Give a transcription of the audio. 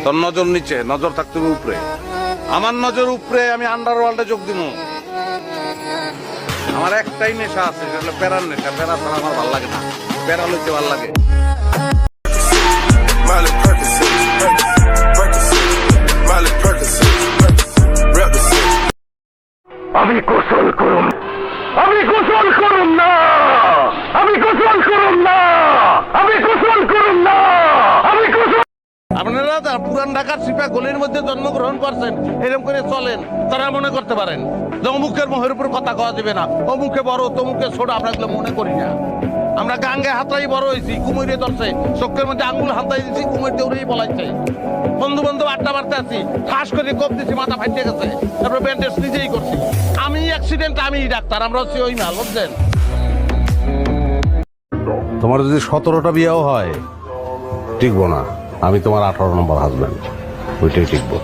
তোর নজর নিচে, নজর থাকতে হবে উপরে। আমার নজর উপরে, আমি আন্ডারওয়ার্ল্ডে যোগ দিব। আমার একটাই নেশা আছে, সেটা হলো প্যারার নেশা। প্যারা ছাড়া আমার ভালো লাগে না, প্যারা লইতে ভালো লাগে। আমি গোসল করুম, আমি গোসল করুম না, আমি গোসল করুম না, আমি গোসল করুম না, আমি গোসল। আপনারা পুরান ঢাকার সিপা গলির মধ্যে জন্মগ্রহণ করছেন, এরকম করে চলেন, তারা মনে করতে পারেন যে অমুকের মুখের উপর কথা কওয়া যাবে না, অমুকে বড় তমুকে ছোট, আমরা এগুলো মনে করি না। আমরা গাঙ্গে হাতাই বড় হয়েছি, কুমিরে ধরছে, চোখের মধ্যে আঙ্গুল হাতাই দিচ্ছি, কুমির দৌড়েই বলাইছে। বন্ধু বন্ধু আড্ডা মারতে আছি, ঠাস করে কোপ দিচ্ছি, মাথা ফাইটে গেছে, তারপরে ব্যান্ডেজ নিজেই করছি। আমি অ্যাক্সিডেন্ট, আমি ডাক্তার, আমরা হচ্ছি ওই মাল, বুঝছেন? তোমার যদি 17টা বিয়েও হয় টিকবো না, আমি তোমার 18 নম্বর হাজবেন্ড, ওইটাই টিকবো।